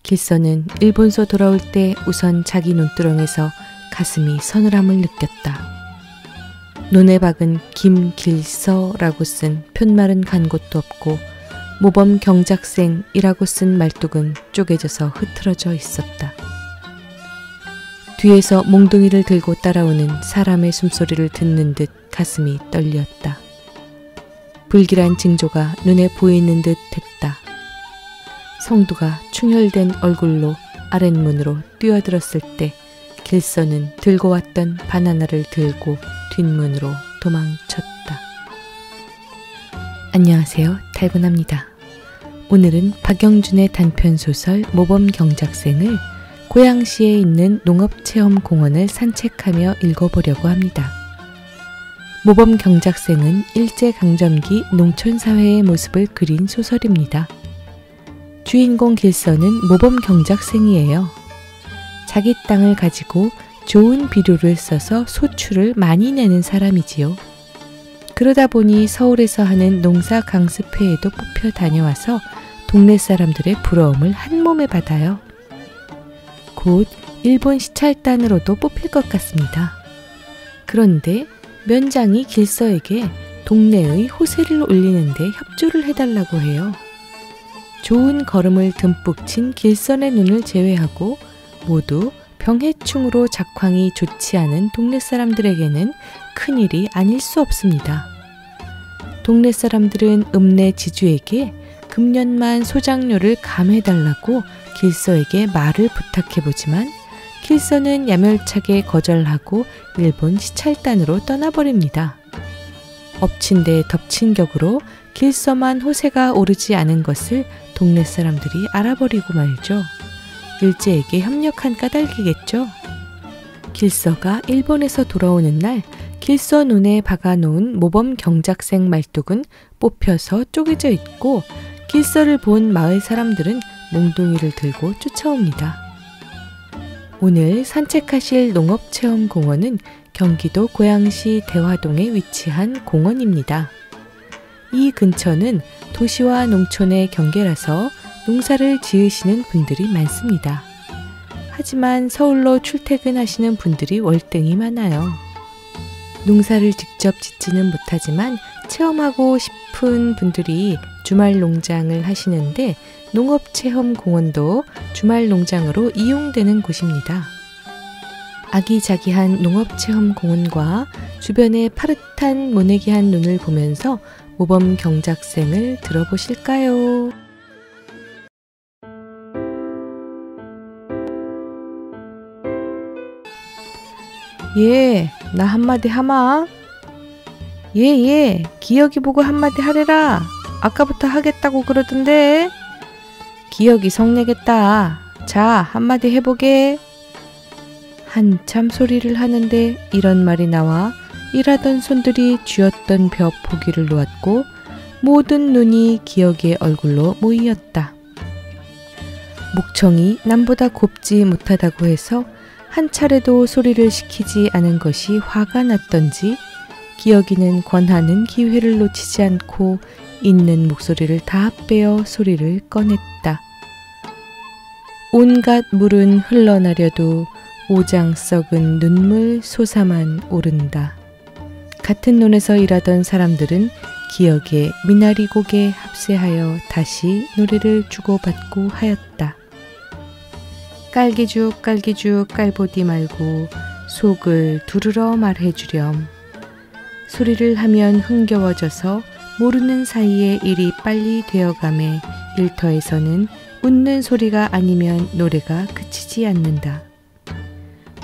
길서는 일본서 돌아올 때 우선 자기 눈두렁에서 가슴이 서늘함을 느꼈다. 눈에 박은 김길서라고 쓴 편말은 간 곳도 없고 모범 경작생이라고 쓴 말뚝은 쪼개져서 흐트러져 있었다. 뒤에서 몽둥이를 들고 따라오는 사람의 숨소리를 듣는 듯 가슴이 떨렸다. 불길한 징조가 눈에 보이는 듯 했다. 성두가 충혈된 얼굴로 아랫문으로 뛰어들었을 때 길서는 들고 왔던 바나나를 들고 뒷문으로 도망쳤다. 안녕하세요. 달고나입니다. 오늘은 박영준의 단편소설 모범 경작생을 고양시에 있는 농업체험공원을 산책하며 읽어보려고 합니다. 모범 경작생은 일제강점기 농촌사회의 모습을 그린 소설입니다. 주인공 길서는 모범 경작생이에요. 자기 땅을 가지고 좋은 비료를 써서 소출을 많이 내는 사람이지요. 그러다 보니 서울에서 하는 농사 강습회에도 뽑혀 다녀와서 동네 사람들의 부러움을 한몸에 받아요. 곧 일본 시찰단으로도 뽑힐 것 같습니다. 그런데 면장이 길서에게 동네의 호세를 올리는데 협조를 해달라고 해요. 좋은 걸음을 듬뿍 친 길선의 눈을 제외하고 모두 병해충으로 작황이 좋지 않은 동네 사람들에게는 큰일이 아닐 수 없습니다. 동네 사람들은 읍내 지주에게 금년만 소장료를 감해달라고 길서에게 말을 부탁해보지만 길서는 야멸차게 거절하고 일본 시찰단으로 떠나버립니다. 엎친 데 덮친 격으로 길서만 호세가 오르지 않은 것을 동네 사람들이 알아버리고 말죠. 일제에게 협력한 까닭이겠죠. 길서가 일본에서 돌아오는 날 길서 눈에 박아놓은 모범 경작생 말뚝은 뽑혀서 쪼개져 있고 길서를 본 마을 사람들은 몽둥이를 들고 쫓아옵니다. 오늘 산책하실 농업체험공원은 경기도 고양시 대화동에 위치한 공원입니다. 이 근처는 도시와 농촌의 경계라서 농사를 지으시는 분들이 많습니다. 하지만 서울로 출퇴근하시는 분들이 월등히 많아요. 농사를 직접 짓지는 못하지만 체험하고 싶은 분들이 주말 농장을 하시는데 농업체험공원도 주말 농장으로 이용되는 곳입니다. 아기자기한 농업체험공원과 주변의 파릇한 모내기한 눈을 보면서 모범 경작생을 들어보실까요? 예, 나 한마디 하마? 예, 기혁이 보고 한마디 하래라. 아까부터 하겠다고 그러던데. 기혁이 성내겠다. 자, 한마디 해보게. 한참 소리를 하는데 이런 말이 나와 일하던 손들이 쥐었던 벼 포기를 놓았고 모든 눈이 기혁의 얼굴로 모이었다. 목청이 남보다 곱지 못하다고 해서 한 차례도 소리를 시키지 않은 것이 화가 났던지 기혁이는 권하는 기회를 놓치지 않고 있는 목소리를 다 빼어 소리를 꺼냈다. 온갖 물은 흘러나려도 오장 썩은 눈물 솟아만 오른다. 같은 논에서 일하던 사람들은 기혁의 미나리 곡에 합세하여 다시 노래를 주고받고 하였다. 깔기죽 깔보디 말고 속을 두르러 말해주렴. 소리를 하면 흥겨워져서 모르는 사이에 일이 빨리 되어가매 일터에서는 웃는 소리가 아니면 노래가 그치지 않는다.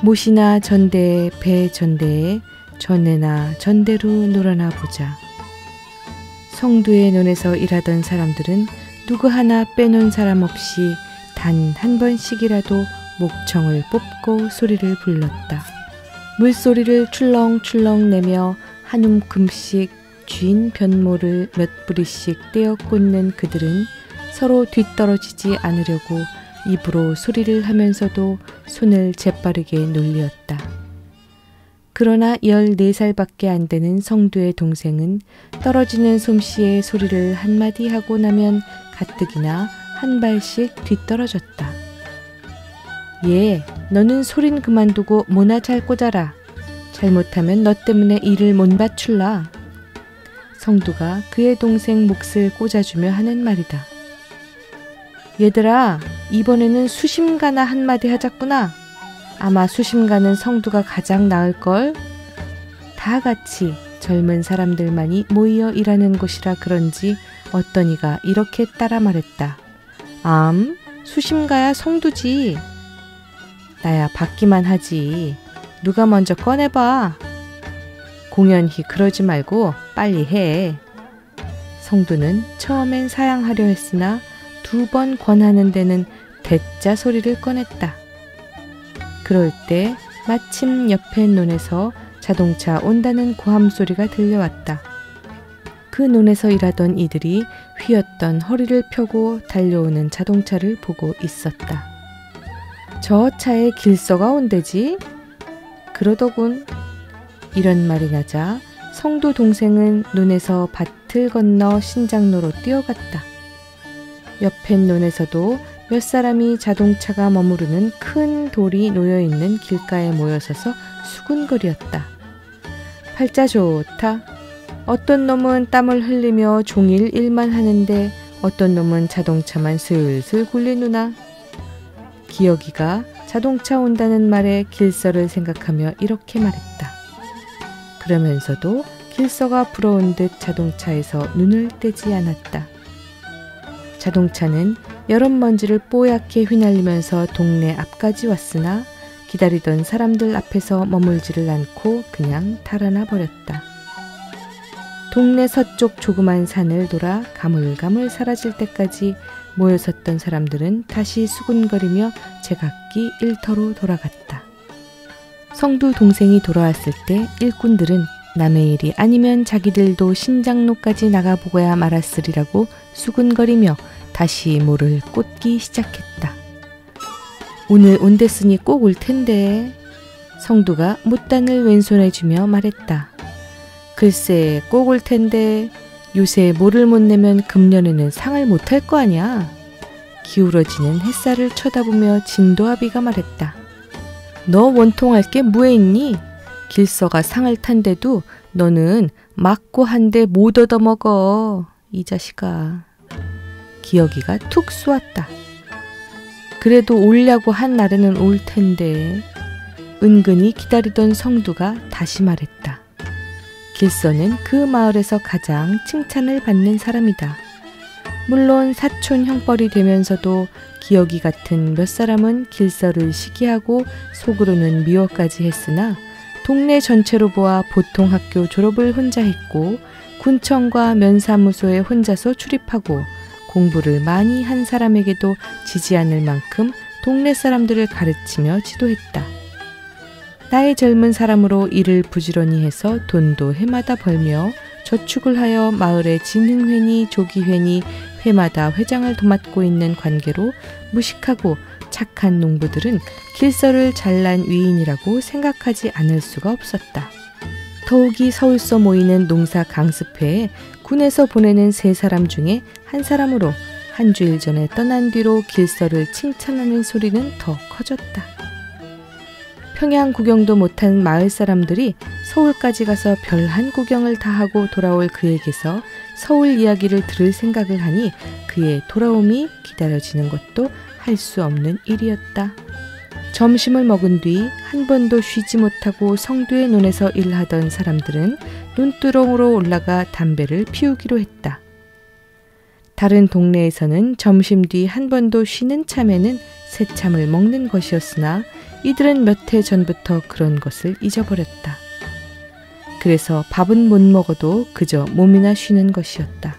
못이나 전대에 배 전대에 전에나 전대로 놀아나 보자. 성두의 논에서 일하던 사람들은 누구 하나 빼놓은 사람 없이 단 한 번씩이라도 목청을 뽑고 소리를 불렀다. 물소리를 출렁출렁 내며 한 움큼씩 쥔 변모를 몇 부리씩 떼어 꽂는 그들은 서로 뒤떨어지지 않으려고 입으로 소리를 하면서도 손을 재빠르게 놀리었다. 그러나 14살밖에 안 되는 성두의 동생은 떨어지는 솜씨에 소리를 한마디 하고 나면 가뜩이나 한 발씩 뒤떨어졌다. 예, 너는 소린 그만두고 모나 잘 꽂아라. 잘못하면 너 때문에 일을 못 맞출라. 성두가 그의 동생 몫을 꽂아주며 하는 말이다. 얘들아, 이번에는 수심가나 한마디 하자꾸나. 아마 수심가는 성두가 가장 나을걸. 다 같이 젊은 사람들만이 모이어 일하는 곳이라 그런지 어떤 이가 이렇게 따라 말했다. 수심가야 성두지. 나야 받기만 하지. 누가 먼저 꺼내봐. 공연히 그러지 말고 빨리 해. 성두는 처음엔 사양하려 했으나 2번 권하는 데는 대짜 소리를 꺼냈다. 그럴 때 마침 옆에 논에서 자동차 온다는 고함 소리가 들려왔다. 그 논에서 일하던 이들이 휘었던 허리를 펴고 달려오는 자동차를 보고 있었다. 저 차에 길서가 온대지? 그러더군. 이런 말이 나자 성두 동생은 논에서 밭을 건너 신장로로 뛰어갔다. 옆엔 논에서도 몇 사람이 자동차가 머무르는 큰 돌이 놓여있는 길가에 모여서서 수군거리었다. 팔자 좋다. 어떤 놈은 땀을 흘리며 종일 일만 하는데 어떤 놈은 자동차만 슬슬 굴리누나. 기혁이가 자동차 온다는 말에 길서를 생각하며 이렇게 말했다. 그러면서도 길서가 부러운 듯 자동차에서 눈을 떼지 않았다. 자동차는 여름 먼지를 뽀얗게 휘날리면서 동네 앞까지 왔으나 기다리던 사람들 앞에서 머물지를 않고 그냥 달아나 버렸다. 동네 서쪽 조그만 산을 돌아 가물가물 사라질 때까지 모여섰던 사람들은 다시 수군거리며 제각기 일터로 돌아갔다. 성두 동생이 돌아왔을 때 일꾼들은 남의 일이 아니면 자기들도 신장로까지 나가보고야 말았으리라고 수군거리며 다시 모를 꽂기 시작했다. 오늘 온댔으니 꼭 올 텐데. 성두가 못단을 왼손에 주며 말했다. 글쎄 꼭 올 텐데 요새 뭐를 못 내면 금년에는 상을 못 할 거 아냐. 기울어지는 햇살을 쳐다보며 진도아비가 말했다. 너 원통할 게 뭐에 있니? 길서가 상을 탄데도 너는 맞고 한 대 못 얻어먹어. 이 자식아. 기혁이가 툭 쏘았다. 그래도 오려고 한 날에는 올 텐데. 은근히 기다리던 성두가 다시 말했다. 길서는 그 마을에서 가장 칭찬을 받는 사람이다. 물론 사촌 형벌이 되면서도 기혁이 같은 몇 사람은 길서를 시기하고 속으로는 미워까지 했으나 동네 전체로 보아 보통 학교 졸업을 혼자 했고 군청과 면사무소에 혼자서 출입하고 공부를 많이 한 사람에게도 지지 않을 만큼 동네 사람들을 가르치며 지도했다. 나이 젊은 사람으로 일을 부지런히 해서 돈도 해마다 벌며 저축을 하여 마을의 진흥회니 조기회니 회마다 회장을 도맡고 있는 관계로 무식하고 착한 농부들은 길서를 잘난 위인이라고 생각하지 않을 수가 없었다. 더욱이 서울서 모이는 농사 강습회에 군에서 보내는 3사람 중에 한 사람으로 한 주일 전에 떠난 뒤로 길서를 칭찬하는 소리는 더 커졌다. 평양 구경도 못한 마을 사람들이 서울까지 가서 별 한 구경을 다 하고 돌아올 그에게서 서울 이야기를 들을 생각을 하니 그의 돌아옴이 기다려지는 것도 할 수 없는 일이었다. 점심을 먹은 뒤 한 번도 쉬지 못하고 성두의 논에서 일하던 사람들은 논두렁으로 올라가 담배를 피우기로 했다. 다른 동네에서는 점심 뒤 한 번도 쉬는 참에는 새참을 먹는 것이었으나 이들은 몇 해 전부터 그런 것을 잊어버렸다. 그래서 밥은 못 먹어도 그저 몸이나 쉬는 것이었다.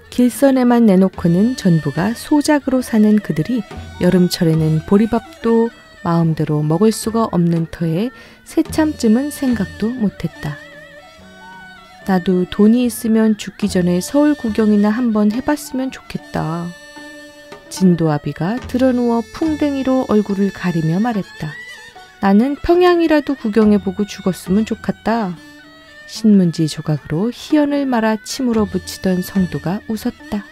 길선에만 내놓고는 전부가 소작으로 사는 그들이 여름철에는 보리밥도 마음대로 먹을 수가 없는 터에 새참쯤은 생각도 못했다. 나도 돈이 있으면 죽기 전에 서울 구경이나 한번 해봤으면 좋겠다. 진도아비가 드러누워 풍뎅이로 얼굴을 가리며 말했다. 나는 평양이라도 구경해보고 죽었으면 좋겠다. 신문지 조각으로 희연을 말아 침으로 붙이던 성두가 웃었다.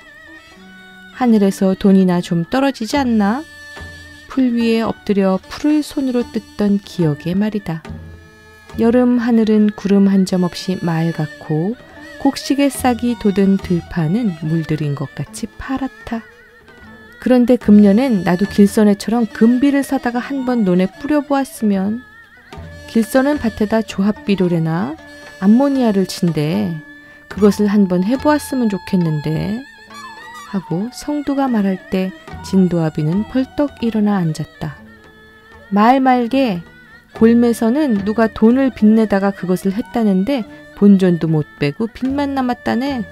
하늘에서 돈이나 좀 떨어지지 않나? 풀 위에 엎드려 풀을 손으로 뜯던 기억의 말이다. 여름 하늘은 구름 한 점 없이 맑았고 곡식의 싹이 돋은 들판은 물들인 것 같이 파랗다. 그런데 금년엔 나도 길선애처럼 금비를 사다가 한번 논에 뿌려보았으면. 길선은 밭에다 조합비료래나 암모니아를 친대. 그것을 한번 해보았으면 좋겠는데 하고 성두가 말할 때 진도아비는 벌떡 일어나 앉았다. 말 말게 골매서는 누가 돈을 빚내다가 그것을 했다는데 본전도 못 빼고 빚만 남았다네.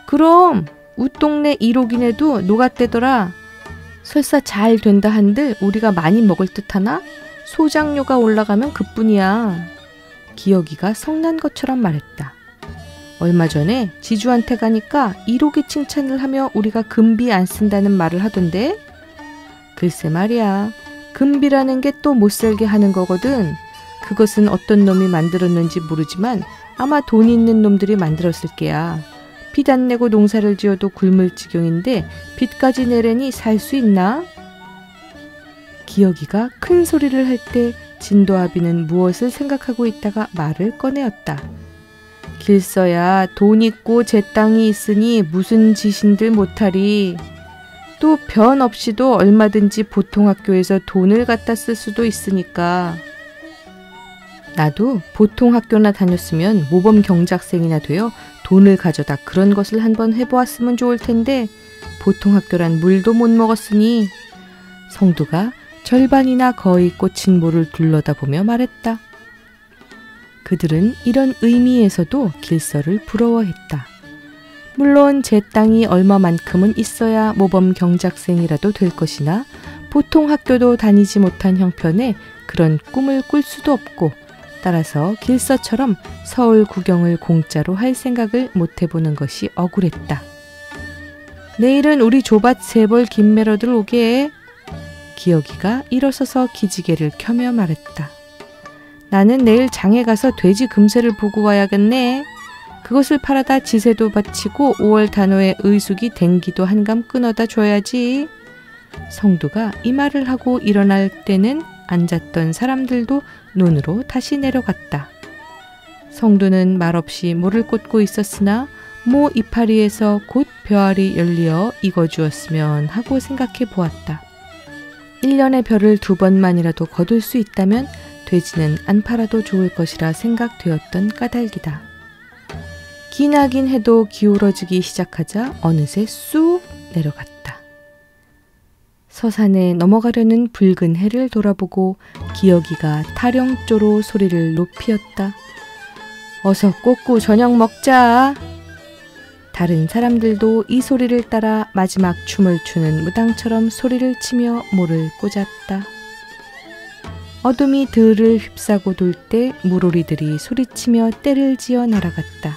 그럼 웃동네 1호기네도 노갓대더라. 설사 잘 된다 한들 우리가 많이 먹을 듯하나? 소장료가 올라가면 그뿐이야. 기혁이가 성난 것처럼 말했다. 얼마 전에 지주한테 가니까 1호기 칭찬을 하며 우리가 금비 안 쓴다는 말을 하던데? 글쎄 말이야. 금비라는 게 또 못살게 하는 거거든. 그것은 어떤 놈이 만들었는지 모르지만 아마 돈 있는 놈들이 만들었을 게야. 빚 안 내고 농사를 지어도 굶을 지경인데 빚까지 내려니 살 수 있나? 기혁이가 큰 소리를 할 때 진도아비는 무엇을 생각하고 있다가 말을 꺼내었다. 길서야 돈 있고 제 땅이 있으니 무슨 짓인들 못하리. 또 변 없이도 얼마든지 보통학교에서 돈을 갖다 쓸 수도 있으니까. 나도 보통학교나 다녔으면 모범 경작생이나 되어 돈을 가져다 그런 것을 한번 해보았으면 좋을 텐데 보통학교란 물도 못 먹었으니. 성두가 절반이나 거의 꽂힌 모를 둘러다보며 말했다. 그들은 이런 의미에서도 길서를 부러워했다. 물론 제 땅이 얼마만큼은 있어야 모범 경작생이라도 될 것이나 보통 학교도 다니지 못한 형편에 그런 꿈을 꿀 수도 없고 따라서 길서처럼 서울 구경을 공짜로 할 생각을 못 해보는 것이 억울했다. 내일은 우리 조밭 세벌 김매러들 오게 해. 기혁이가 일어서서 기지개를 켜며 말했다. 나는 내일 장에 가서 돼지 금세를 보고 와야겠네. 그것을 팔아다 지세도 바치고 5월 단오에 의숙이 댕기도 한감 끊어다 줘야지. 성두가 이 말을 하고 일어날 때는 앉았던 사람들도 논으로 다시 내려갔다. 성두는 말없이 모를 꽂고 있었으나 모 이파리에서 곧 벼알이 열리어 익어주었으면 하고 생각해 보았다. 1년의 벼를 2번만이라도 거둘 수 있다면 돼지는 안 팔아도 좋을 것이라 생각되었던 까닭이다. 기나긴 해도 기울어지기 시작하자 어느새 쑥 내려갔다. 서산에 넘어가려는 붉은 해를 돌아보고 기혁이가 타령조로 소리를 높이었다. 어서 꽂고 저녁 먹자. 다른 사람들도 이 소리를 따라 마지막 춤을 추는 무당처럼 소리를 치며 모를 꽂았다. 어둠이 들을 휩싸고 돌 때 물오리들이 소리치며 떼를 지어 날아갔다.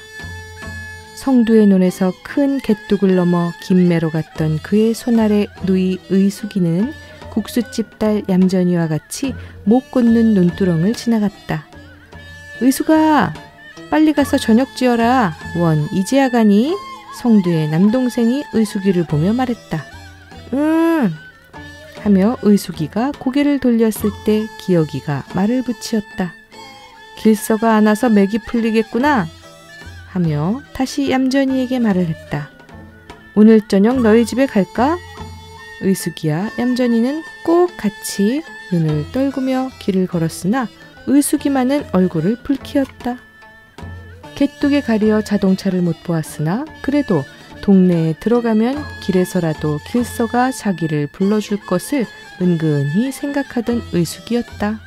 성두의 논에서 큰 개뚝을 넘어 김매로 갔던 그의 손아래 누이 의숙이는 국수집 딸 얌전이와 같이 못 꽂는 논두렁을 지나갔다. 의숙아, 빨리 가서 저녁 지어라. 원 이제야 가니? 성두의 남동생이 의숙이를 보며 말했다. 하며 의숙이가 고개를 돌렸을 때 기혁이가 말을 붙이었다. 길서가 안 와서 맥이 풀리겠구나. 하며 다시 얌전이에게 말을 했다. 오늘 저녁 너희 집에 갈까? 의숙이와 얌전이는 꼭 같이 눈을 떨구며 길을 걸었으나 의숙이만은 얼굴을 붉히었다. 개뚝에 가려 자동차를 못 보았으나 그래도 동네에 들어가면 길에서라도 길서가 자기를 불러줄 것을 은근히 생각하던 의숙이었다.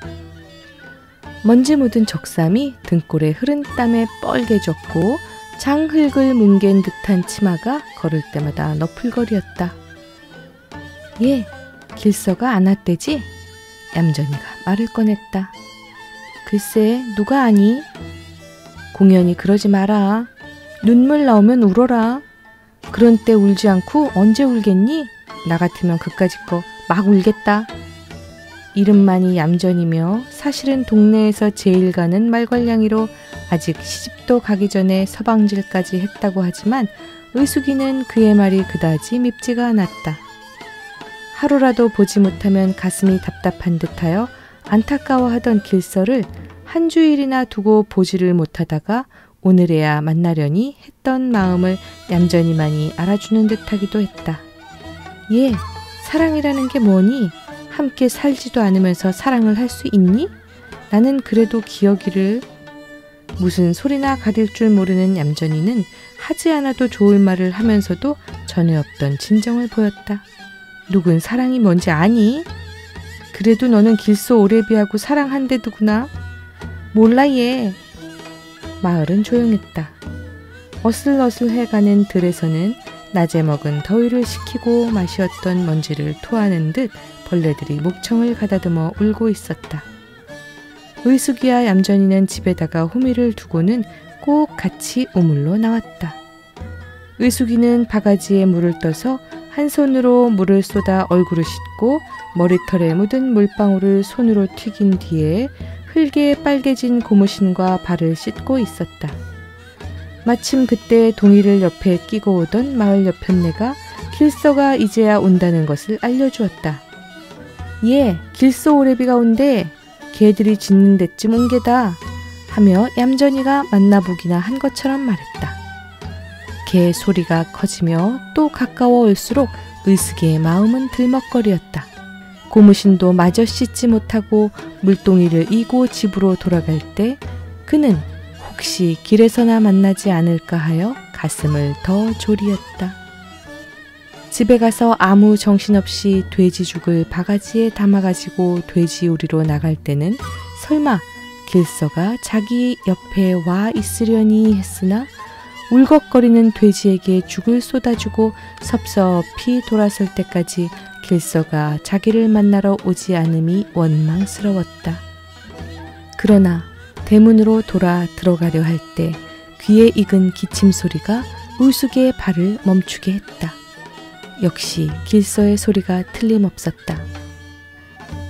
먼지 묻은 적삼이 등골에 흐른 땀에 뻘개졌고 장흙을 뭉갠 듯한 치마가 걸을 때마다 너풀거리었다. 예, 길서가 안 왔대지? 얌전이가 말을 꺼냈다. 글쎄, 누가 아니? 공연히 그러지 마라. 눈물 나오면 울어라. 그런 때 울지 않고 언제 울겠니? 나 같으면 그까짓 거 막 울겠다. 이름만이 얌전이며 사실은 동네에서 제일 가는 말괄량이로 아직 시집도 가기 전에 서방질까지 했다고 하지만 의숙이는 그의 말이 그다지 밉지가 않았다. 하루라도 보지 못하면 가슴이 답답한 듯하여 안타까워하던 길서를 한 주일이나 두고 보지를 못하다가 오늘에야 만나려니 했던 마음을 얌전히 많이 알아주는 듯하기도 했다. 예, 사랑이라는 게 뭐니? 함께 살지도 않으면서 사랑을 할 수 있니? 나는 그래도 기억이를. 무슨 소리나 가릴 줄 모르는 얌전이는 하지 않아도 좋을 말을 하면서도 전에 없던 진정을 보였다. 누군 사랑이 뭔지 아니? 그래도 너는 길소 오래비하고 사랑한대두구나. 몰라 얘. 마을은 조용했다. 어슬어슬해가는 들에서는 낮에 먹은 더위를 식히고 마시었던 먼지를 토하는 듯 벌레들이 목청을 가다듬어 울고 있었다. 의숙이와 얌전이는 집에다가 호미를 두고는 꼭 같이 우물로 나왔다. 의숙이는 바가지에 물을 떠서 한 손으로 물을 쏟아 얼굴을 씻고 머리털에 묻은 물방울을 손으로 튀긴 뒤에 흙에 빨개진 고무신과 발을 씻고 있었다. 마침 그때 동이를 옆에 끼고 오던 마을 여편네가 길서가 이제야 온다는 것을 알려주었다. 예, 길서 오래비가 온대. 개들이 짖는 데쯤 온 게다. 하며 얌전이가 만나보기나 한 것처럼 말했다. 개 소리가 커지며 또 가까워 올수록 의숙의 마음은 들먹거리었다. 고무신도 마저 씻지 못하고 물동이를 이고 집으로 돌아갈 때 그는 혹시 길에서나 만나지 않을까 하여 가슴을 더 졸이었다. 집에 가서 아무 정신없이 돼지죽을 바가지에 담아가지고 돼지우리로 나갈 때는 설마 길서가 자기 옆에 와 있으려니 했으나 울걱거리는 돼지에게 죽을 쏟아주고 섭섭히 돌아설 때까지 길서가 자기를 만나러 오지 않음이 원망스러웠다. 그러나 대문으로 돌아 들어가려 할 때 귀에 익은 기침 소리가 의숙의 발을 멈추게 했다. 역시 길서의 소리가 틀림없었다.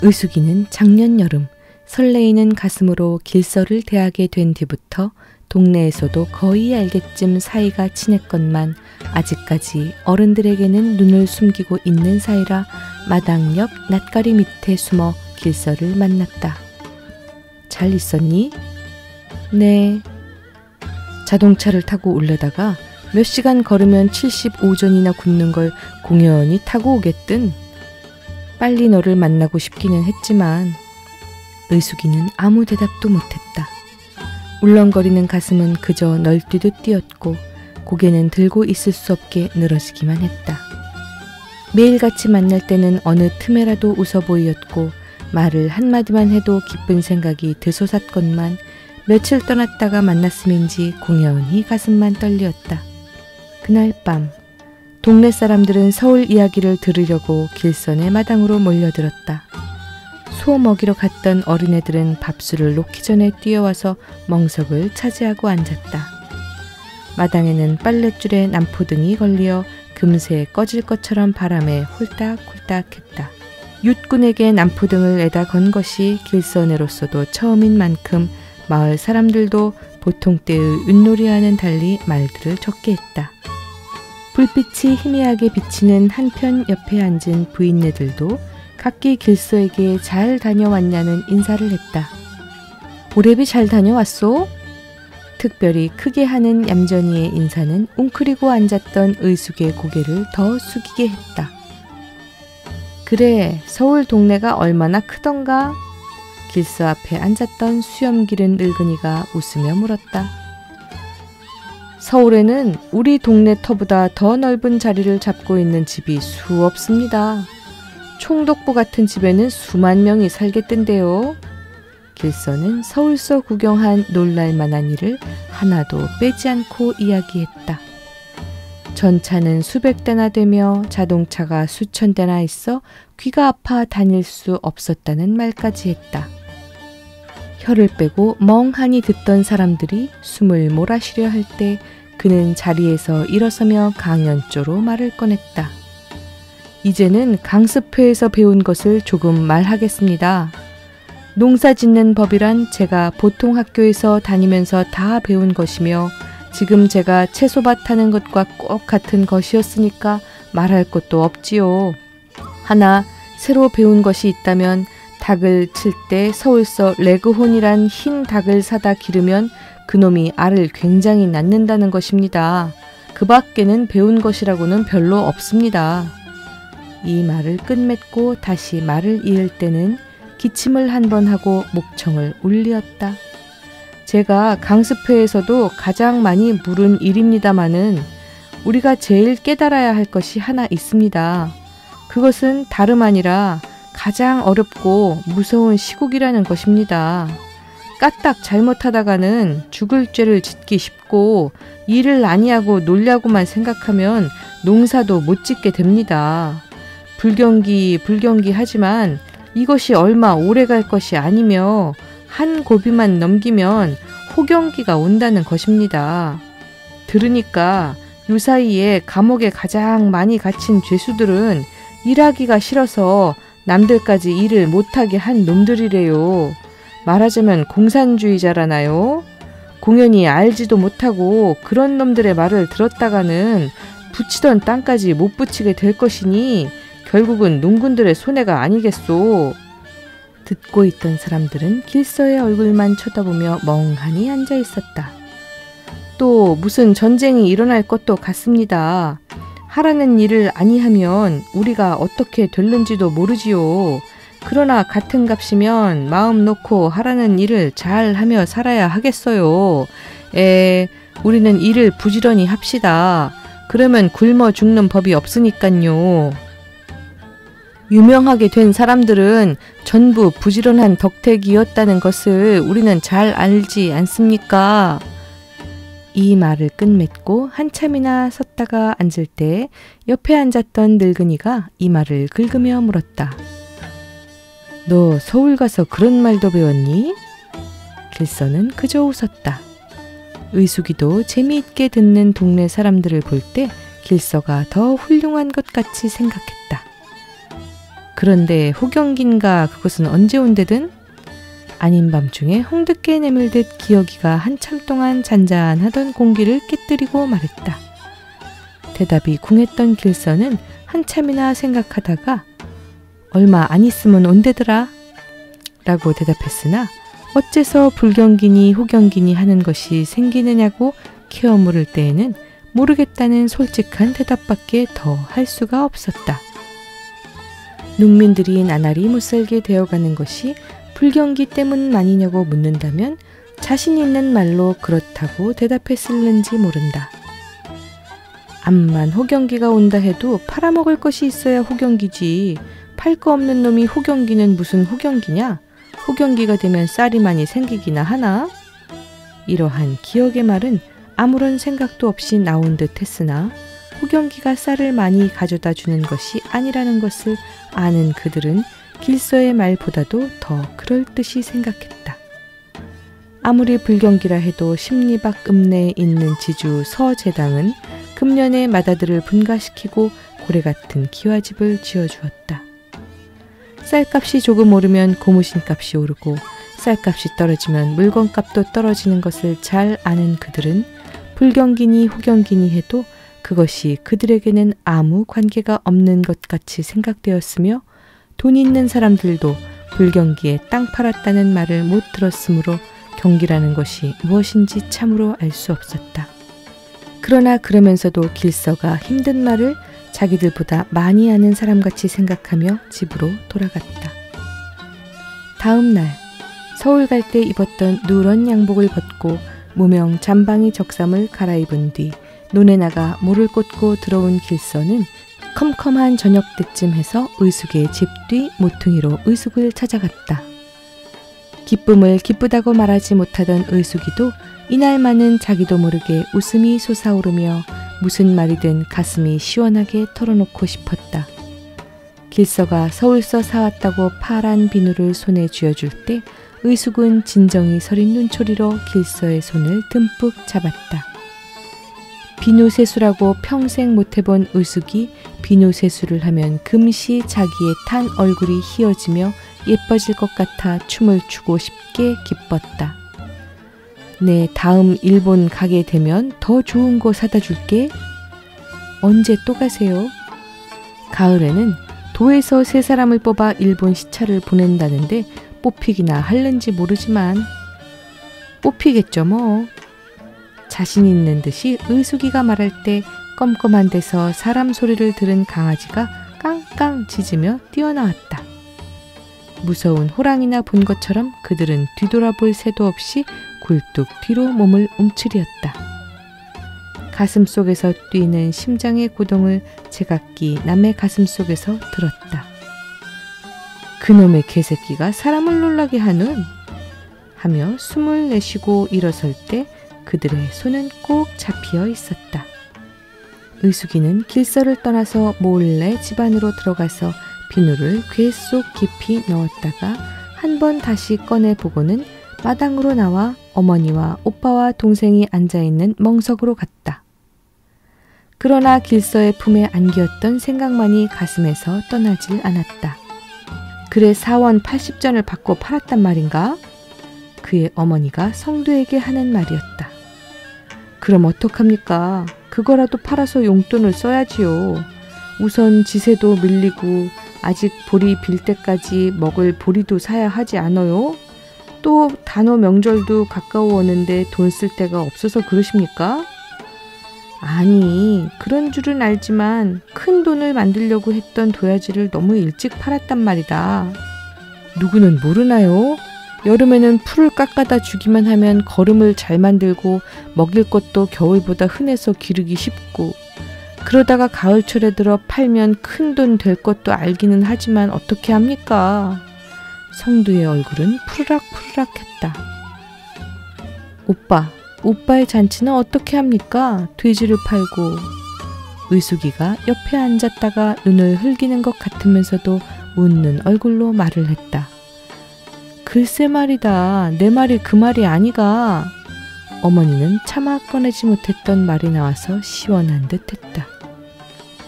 의숙이는 작년 여름 설레이는 가슴으로 길서를 대하게 된 뒤부터 동네에서도 거의 알게쯤 사이가 친했건만 아직까지 어른들에게는 눈을 숨기고 있는 사이라 마당 옆 낫가리 밑에 숨어 길서를 만났다. 잘 있었니? 네. 자동차를 타고 올려다가 몇 시간 걸으면 75전이나 굽는 걸 공연히 타고 오겠든. 빨리 너를 만나고 싶기는 했지만. 의숙이는 아무 대답도 못했다. 울렁거리는 가슴은 그저 널뛰듯 뛰었고 고개는 들고 있을 수 없게 늘어지기만 했다. 매일같이 만날 때는 어느 틈에라도 웃어 보이었고 말을 한마디만 해도 기쁜 생각이 들솟았건만 며칠 떠났다가 만났음인지 공연히 가슴만 떨렸다. 그날 밤 동네 사람들은 서울 이야기를 들으려고 길선의 마당으로 몰려들었다. 소 먹이러 갔던 어린애들은 밥술을 놓기 전에 뛰어와서 멍석을 차지하고 앉았다. 마당에는 빨랫줄에 남포등이 걸려 금세 꺼질 것처럼 바람에 홀딱홀딱했다. 육군에게 남포등을 내다 건 것이 길선애로서도 처음인 만큼 마을 사람들도 보통 때의 윷놀이와는 달리 말들을 적게 했다. 불빛이 희미하게 비치는 한편 옆에 앉은 부인네들도 각기 길서에게 잘 다녀왔냐는 인사를 했다. 오래비 잘 다녀왔소? 특별히 크게 하는 얌전이의 인사는 웅크리고 앉았던 의숙의 고개를 더 숙이게 했다. 그래, 서울 동네가 얼마나 크던가? 길서 앞에 앉았던 수염 기른 늙은이가 웃으며 물었다. 서울에는 우리 동네 터보다 더 넓은 자리를 잡고 있는 집이 수없습니다. 총독부 같은 집에는 수만 명이 살겠던데요. 길서는 서울서 구경한 놀랄만한 일을 하나도 빼지 않고 이야기했다. 전차는 수백 대나 되며 자동차가 수천 대나 있어 귀가 아파 다닐 수 없었다는 말까지 했다. 혀를 빼고 멍하니 듣던 사람들이 숨을 몰아쉬려 할 때 그는 자리에서 일어서며 강연조로 말을 꺼냈다. 이제는 강습회에서 배운 것을 조금 말하겠습니다. 농사 짓는 법이란 제가 보통 학교에서 다니면서 다 배운 것이며 지금 제가 채소밭 하는 것과 꼭 같은 것이었으니까 말할 것도 없지요. 하나 새로 배운 것이 있다면 닭을 칠 때 서울서 레그혼이란 흰 닭을 사다 기르면 그놈이 알을 굉장히 낳는다는 것입니다. 그 밖에는 배운 것이라고는 별로 없습니다. 이 말을 끝맺고 다시 말을 이을 때는 기침을 한 번 하고 목청을 울리었다. 제가 강습회에서도 가장 많이 물은 일입니다마는 우리가 제일 깨달아야 할 것이 하나 있습니다. 그것은 다름 아니라 가장 어렵고 무서운 시국이라는 것입니다. 까딱 잘못하다가는 죽을 죄를 짓기 쉽고 일을 아니하고 놀려고만 생각하면 농사도 못 짓게 됩니다. 불경기 하지만 이것이 얼마 오래 갈 것이 아니며 한 고비만 넘기면 호경기가 온다는 것입니다. 들으니까 요사이에 감옥에 가장 많이 갇힌 죄수들은 일하기가 싫어서 남들까지 일을 못하게 한 놈들이래요. 말하자면 공산주의자라나요? 공연히 알지도 못하고 그런 놈들의 말을 들었다가는 붙이던 땅까지 못 붙이게 될 것이니 결국은 농군들의 손해가 아니겠소. 듣고 있던 사람들은 길서의 얼굴만 쳐다보며 멍하니 앉아 있었다. 또 무슨 전쟁이 일어날 것도 같습니다. 하라는 일을 아니하면 우리가 어떻게 될는지도 모르지요. 그러나 같은 값이면 마음 놓고 하라는 일을 잘 하며 살아야 하겠어요. 우리는 일을 부지런히 합시다. 그러면 굶어 죽는 법이 없으니깐요. 유명하게 된 사람들은 전부 부지런한 덕택이었다는 것을 우리는 잘 알지 않습니까? 이 말을 끝맺고 한참이나 섰다가 앉을 때 옆에 앉았던 늙은이가 이 말을 긁으며 물었다. 너 서울 가서 그런 말도 배웠니? 길서는 그저 웃었다. 의숙이도 재미있게 듣는 동네 사람들을 볼 때 길서가 더 훌륭한 것 같이 생각했다. 그런데 호경긴가 그것은 언제 온대든? 아닌 밤중에 홍두깨 내밀듯 기어기가 한참 동안 잔잔하던 공기를 깨뜨리고 말했다. 대답이 궁했던 길서는 한참이나 생각하다가 얼마 안 있으면 온대더라 라고 대답했으나 어째서 불경기니 호경기니 하는 것이 생기느냐고 케어 물을 때에는 모르겠다는 솔직한 대답밖에 더 할 수가 없었다. 농민들이 나날이 못살게 되어가는 것이 불경기 때문만이냐고 묻는다면 자신 있는 말로 그렇다고 대답했을는지 모른다. 암만 호경기가 온다 해도 팔아먹을 것이 있어야 호경기지. 팔 거 없는 놈이 호경기는 무슨 호경기냐? 호경기가 되면 쌀이 많이 생기기나 하나? 이러한 기억의 말은 아무런 생각도 없이 나온 듯 했으나 호경기가 쌀을 많이 가져다 주는 것이 아니라는 것을 아는 그들은 길서의 말보다도 더 그럴듯이 생각했다. 아무리 불경기라 해도 십리박 읍내에 있는 지주 서제당은 금년에 마다들을 분가시키고 고래같은 기와집을 지어주었다. 쌀값이 조금 오르면 고무신값이 오르고 쌀값이 떨어지면 물건값도 떨어지는 것을 잘 아는 그들은 불경기니 호경기니 해도 그것이 그들에게는 아무 관계가 없는 것 같이 생각되었으며 돈 있는 사람들도 불경기에 땅 팔았다는 말을 못 들었으므로 경기라는 것이 무엇인지 참으로 알 수 없었다. 그러나 그러면서도 길서가 힘든 말을 자기들보다 많이 아는 사람같이 생각하며 집으로 돌아갔다. 다음 날 서울 갈 때 입었던 누런 양복을 벗고 무명 잠방이 적삼을 갈아입은 뒤 논에 나가 모를 꽂고 들어온 길서는 컴컴한 저녁 때쯤 해서 의숙의 집 뒤 모퉁이로 의숙을 찾아갔다. 기쁨을 기쁘다고 말하지 못하던 의숙이도 이날만은 자기도 모르게 웃음이 솟아오르며 무슨 말이든 가슴이 시원하게 털어놓고 싶었다. 길서가 서울서 사왔다고 파란 비누를 손에 쥐어줄 때 의숙은 진정이 서린 눈초리로 길서의 손을 듬뿍 잡았다. 비누세수라고 평생 못해본 의숙이 비누세수를 하면 금시 자기의 탄 얼굴이 희어지며 예뻐질 것 같아 춤을 추고 싶게 기뻤다. 네, 다음 일본 가게 되면 더 좋은 거 사다 줄게. 언제 또 가세요? 가을에는 도에서 3사람을 뽑아 일본 시차를 보낸다는데 뽑히기나 할는지 모르지만 뽑히겠죠 뭐. 자신 있는 듯이 의숙이가 말할 때 껌껌한 데서 사람 소리를 들은 강아지가 깡깡 짖으며 뛰어나왔다. 무서운 호랑이나 본 것처럼 그들은 뒤돌아볼 새도 없이 굴뚝 뒤로 몸을 움츠렸다. 가슴속에서 뛰는 심장의 고동을 제각기 남의 가슴속에서 들었다. 그놈의 개새끼가 사람을 놀라게 하는 하며 숨을 내쉬고 일어설 때 그들의 손은 꼭 잡혀 있었다. 의숙이는 길서를 떠나서 몰래 집 안으로 들어가서 비누를 괴 속 깊이 넣었다가 한 번 다시 꺼내보고는 마당으로 나와 어머니와 오빠와 동생이 앉아있는 멍석으로 갔다. 그러나 길서의 품에 안기었던 생각만이 가슴에서 떠나질 않았다. 그래 4원 80전을 받고 팔았단 말인가? 그의 어머니가 성두에게 하는 말이었다. 그럼 어떡합니까? 그거라도 팔아서 용돈을 써야지요. 우선 지세도 밀리고 아직 보리 빌 때까지 먹을 보리도 사야 하지 않아요? 또 단오 명절도 가까워 오는데 돈 쓸 데가 없어서 그러십니까? 아니, 그런 줄은 알지만 큰 돈을 만들려고 했던 도야지를 너무 일찍 팔았단 말이다. 누구는 모르나요? 여름에는 풀을 깎아다 주기만 하면 거름을 잘 만들고 먹일 것도 겨울보다 흔해서 기르기 쉽고, 그러다가 가을철에 들어 팔면 큰 돈 될 것도 알기는 하지만 어떻게 합니까? 성두의 얼굴은 푸르락푸르락했다. 오빠의 잔치는 어떻게 합니까? 돼지를 팔고. 의숙이가 옆에 앉았다가 눈을 흘기는 것 같으면서도 웃는 얼굴로 말을 했다. 글쎄 말이다. 내 말이 그 말이 아니가. 어머니는 차마 꺼내지 못했던 말이 나와서 시원한 듯 했다.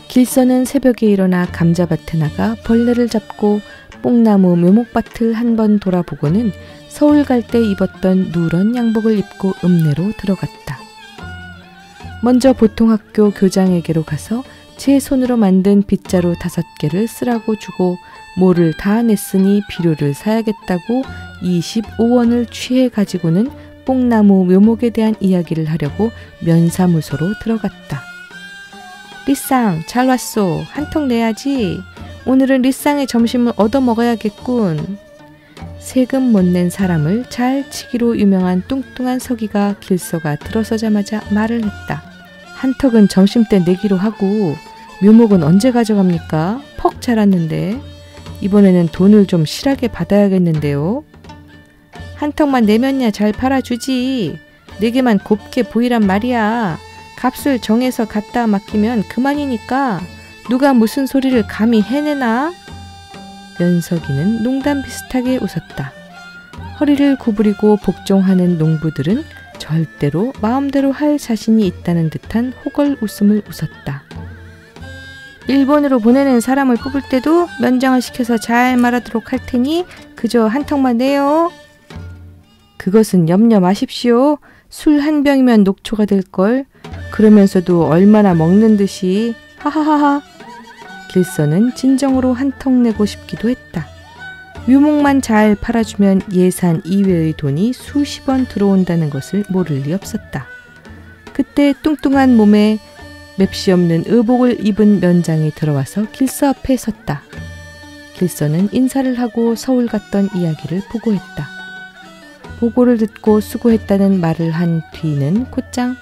길서는 새벽에 일어나 감자밭에 나가 벌레를 잡고 뽕나무 묘목밭을 한번 돌아보고는 서울 갈 때 입었던 누런 양복을 입고 읍내로 들어갔다. 먼저 보통학교 교장에게로 가서 제 손으로 만든 빗자루 5개를 쓰라고 주고 모를 다 냈으니 비료를 사야겠다고 25원을 취해 가지고는 뽕나무 묘목에 대한 이야기를 하려고 면사무소로 들어갔다. 리쌍 잘 왔소. 한턱 내야지. 오늘은 리쌍의 점심을 얻어 먹어야겠군. 세금 못 낸 사람을 잘 치기로 유명한 뚱뚱한 서기가 길서가 들어서자마자 말을 했다. 한턱은 점심때 내기로 하고 묘목은 언제 가져갑니까? 퍽 자랐는데. 이번에는 돈을 좀 실하게 받아야겠는데요. 한턱만 내면야 잘 팔아주지. 4개만 곱게 보이란 말이야. 값을 정해서 갖다 맡기면 그만이니까 누가 무슨 소리를 감히 해내나? 연석이는 농담 비슷하게 웃었다. 허리를 구부리고 복종하는 농부들은 절대로 마음대로 할 자신이 있다는 듯한 호걸 웃음을 웃었다. 일본으로 보내는 사람을 뽑을 때도 면장을 시켜서 잘 말하도록 할 테니 그저 한턱만 내요. 그것은 염려 마십시오. 술 한 병이면 녹초가 될걸. 그러면서도 얼마나 먹는 듯이. 하하하하. 길서는 진정으로 한턱 내고 싶기도 했다. 묘목만 잘 팔아주면 예산 이외의 돈이 수십원 들어온다는 것을 모를 리 없었다. 그때 뚱뚱한 몸에 맵시 없는 의복을 입은 면장이 들어와서 길서 앞에 섰다. 길서는 인사를 하고 서울 갔던 이야기를 보고했다. 보고를 듣고 수고했다는 말을 한 뒤는 곧장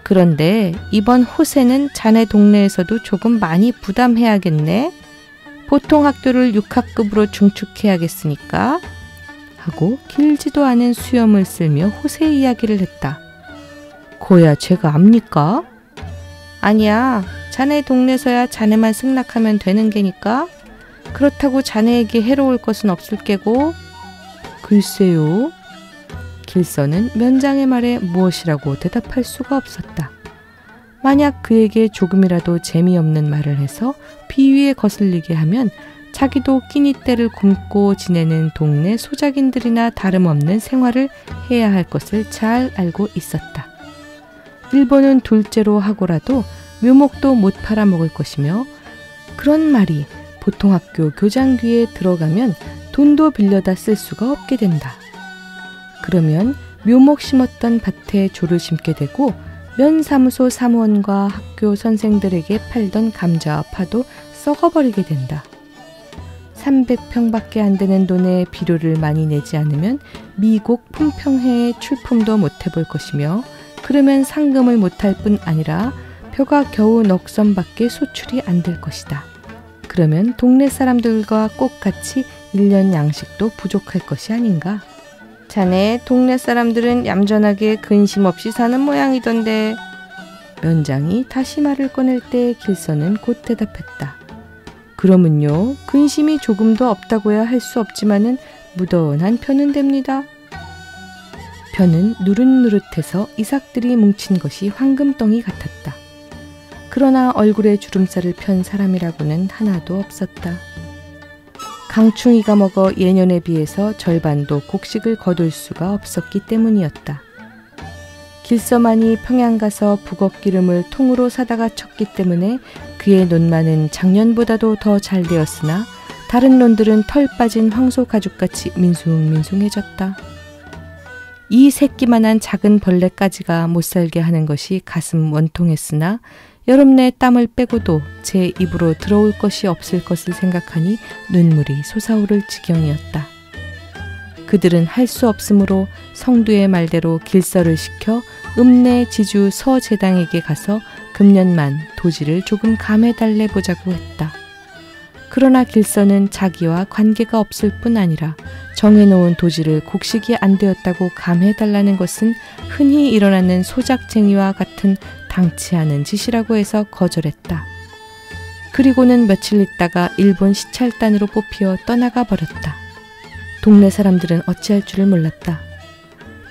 그런데 이번 호세는 자네 동네에서도 조금 많이 부담해야겠네. 보통 학교를 6학급으로 중축해야겠으니까 하고 길지도 않은 수염을 쓸며 호세 이야기를 했다. 고야 제가 압니까? 아니야. 자네 동네서야 자네만 승낙하면 되는 게니까. 그렇다고 자네에게 해로울 것은 없을 게고. 글쎄요. 길서는 면장의 말에 무엇이라고 대답할 수가 없었다. 만약 그에게 조금이라도 재미없는 말을 해서 비위에 거슬리게 하면 자기도 끼니때를 굶고 지내는 동네 소작인들이나 다름없는 생활을 해야 할 것을 잘 알고 있었다. 일본은 둘째로 하고라도 묘목도 못 팔아먹을 것이며 그런 말이 보통 학교 교장귀에 들어가면 돈도 빌려다 쓸 수가 없게 된다. 그러면 묘목 심었던 밭에 조를 심게 되고 면사무소 사무원과 학교 선생들에게 팔던 감자와 파도 썩어버리게 된다. 300평밖에 안 되는 돈에 비료를 많이 내지 않으면 미국 품평회에 출품도 못 해볼 것이며 그러면 상금을 못할 뿐 아니라 벼가 겨우 넉 선밖에 소출이 안 될 것이다. 그러면 동네 사람들과 꼭 같이 1년 양식도 부족할 것이 아닌가? 자네 동네 사람들은 얌전하게 근심 없이 사는 모양이던데. 면장이 다시 말을 꺼낼 때 길서는 곧 대답했다. 그러면요, 근심이 조금도 없다고야 할 수 없지만은 무던한 편은 됩니다. 편은 누릇누릇해서 이삭들이 뭉친 것이 황금덩이 같았다. 그러나 얼굴에 주름살을 편 사람이라고는 하나도 없었다. 강충이가 먹어 예년에 비해서 절반도 곡식을 거둘 수가 없었기 때문이었다. 길서만이 평양 가서 북엇기름을 통으로 사다가 쳤기 때문에 그의 논만은 작년보다도 더 잘 되었으나 다른 논들은 털 빠진 황소 가죽같이 민숭민숭해졌다. 이 새끼만한 작은 벌레까지가 못살게 하는 것이 가슴 원통했으나 여름내 땀을 빼고도 제 입으로 들어올 것이 없을 것을 생각하니 눈물이 솟아오를 지경이었다. 그들은 할 수 없으므로 성두의 말대로 길서를 시켜 읍내 지주 서제당에게 가서 금년만 도지를 조금 감해달래 보자고 했다. 그러나 길서는 자기와 관계가 없을 뿐 아니라 정해놓은 도지를 곡식이 안 되었다고 감해달라는 것은 흔히 일어나는 소작쟁이와 같은 당치 않은 짓이라고 해서 거절했다. 그리고는 며칠 있다가 일본 시찰단으로 뽑혀 떠나가 버렸다. 동네 사람들은 어찌할 줄을 몰랐다.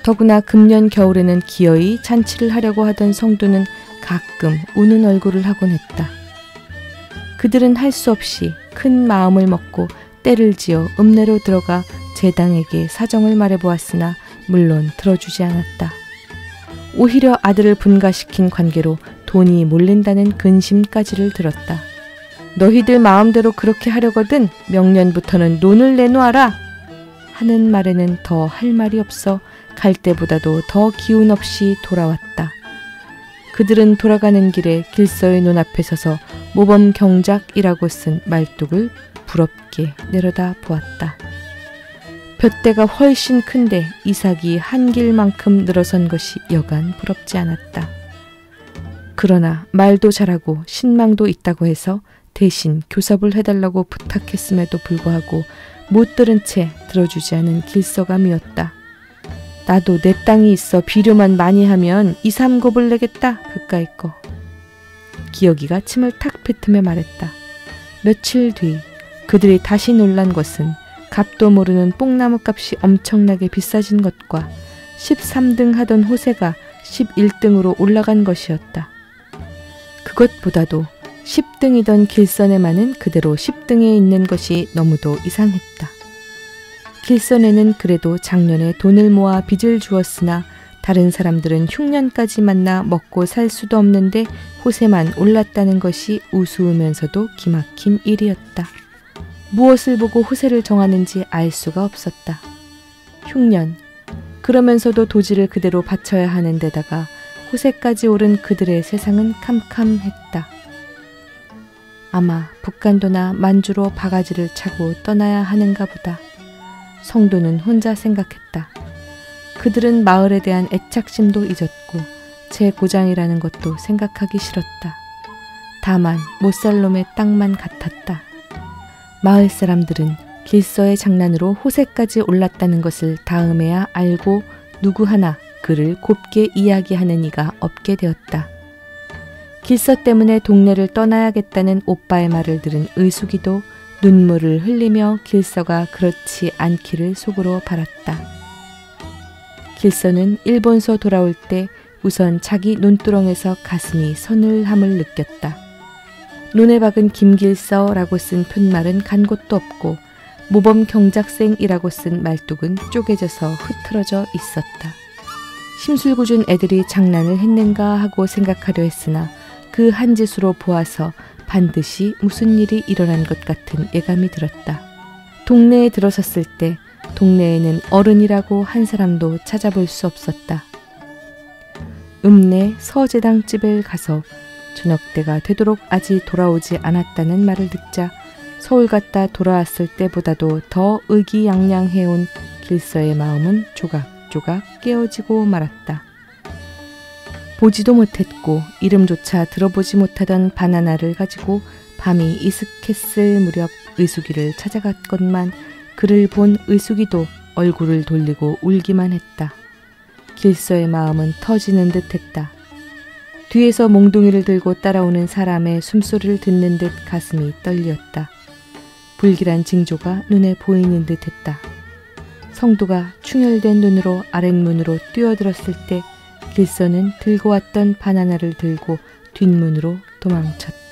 더구나 금년 겨울에는 기어이 잔치를 하려고 하던 성도는 가끔 우는 얼굴을 하곤 했다. 그들은 할 수 없이 큰 마음을 먹고 때를 지어 읍내로 들어가 제당에게 사정을 말해보았으나 물론 들어주지 않았다. 오히려 아들을 분가시킨 관계로 돈이 몰린다는 근심까지를 들었다. 너희들 마음대로 그렇게 하려거든 명년부터는 논을 내놓아라 하는 말에는 더 할 말이 없어 갈 때보다도 더 기운 없이 돌아왔다. 그들은 돌아가는 길에 길서의 눈앞에 서서 모범 경작이라고 쓴 말뚝을 부럽게 내려다 보았다. 볏대가 훨씬 큰데 이삭이 한 길만큼 늘어선 것이 여간 부럽지 않았다. 그러나 말도 잘하고 신망도 있다고 해서 대신 교섭을 해달라고 부탁했음에도 불구하고 못 들은 채 들어주지 않은 길서가 미웠다. 나도 내 땅이 있어 비료만 많이 하면 2, 3곱을 내겠다 그까이 거. 기어기가 침을 탁 뱉으며 말했다. 며칠 뒤 그들이 다시 놀란 것은 값도 모르는 뽕나무 값이 엄청나게 비싸진 것과 13등 하던 호세가 11등으로 올라간 것이었다. 그것보다도 10등이던 길선에만은 그대로 10등에 있는 것이 너무도 이상했다. 길선에는 그래도 작년에 돈을 모아 빚을 주었으나 다른 사람들은 흉년까지 만나 먹고 살 수도 없는데 호세만 올랐다는 것이 우스우면서도 기막힌 일이었다. 무엇을 보고 호세를 정하는지 알 수가 없었다. 흉년, 그러면서도 도지를 그대로 바쳐야 하는 데다가 호세까지 오른 그들의 세상은 캄캄했다. 아마 북간도나 만주로 바가지를 차고 떠나야 하는가 보다. 성도는 혼자 생각했다. 그들은 마을에 대한 애착심도 잊었고 제 고장이라는 것도 생각하기 싫었다. 다만 못살 놈의 땅만 같았다. 마을 사람들은 길서의 장난으로 호세까지 올랐다는 것을 다음에야 알고 누구 하나 그를 곱게 이야기하는 이가 없게 되었다. 길서 때문에 동네를 떠나야겠다는 오빠의 말을 들은 의숙이도 눈물을 흘리며 길서가 그렇지 않기를 속으로 바랐다. 길서는 일본서 돌아올 때 우선 자기 논두렁에서 가슴이 서늘함을 느꼈다. 논에 박은 김길서라고 쓴 푯말은 간 곳도 없고 모범 경작생이라고 쓴 말뚝은 쪼개져서 흐트러져 있었다. 심술궂은 애들이 장난을 했는가 하고 생각하려 했으나 그 한 짓으로 보아서 반드시 무슨 일이 일어난 것 같은 예감이 들었다. 동네에 들어섰을 때 동네에는 어른이라고 한 사람도 찾아볼 수 없었다. 읍내 서재당 집에 가서 저녁때가 되도록 아직 돌아오지 않았다는 말을 듣자 서울 갔다 돌아왔을 때보다도 더 의기양양해온 길서의 마음은 조각조각 깨어지고 말았다. 보지도 못했고 이름조차 들어보지 못하던 바나나를 가지고 밤이 이슥했을 무렵 의숙이를 찾아갔건만 그를 본 의숙이도 얼굴을 돌리고 울기만 했다. 길서의 마음은 터지는 듯했다. 뒤에서 몽둥이를 들고 따라오는 사람의 숨소리를 듣는 듯 가슴이 떨렸다. 불길한 징조가 눈에 보이는 듯했다. 성도가 충혈된 눈으로 아랫문으로 뛰어들었을 때 길서는 들고 왔던 바나나를 들고 뒷문으로 도망쳤다.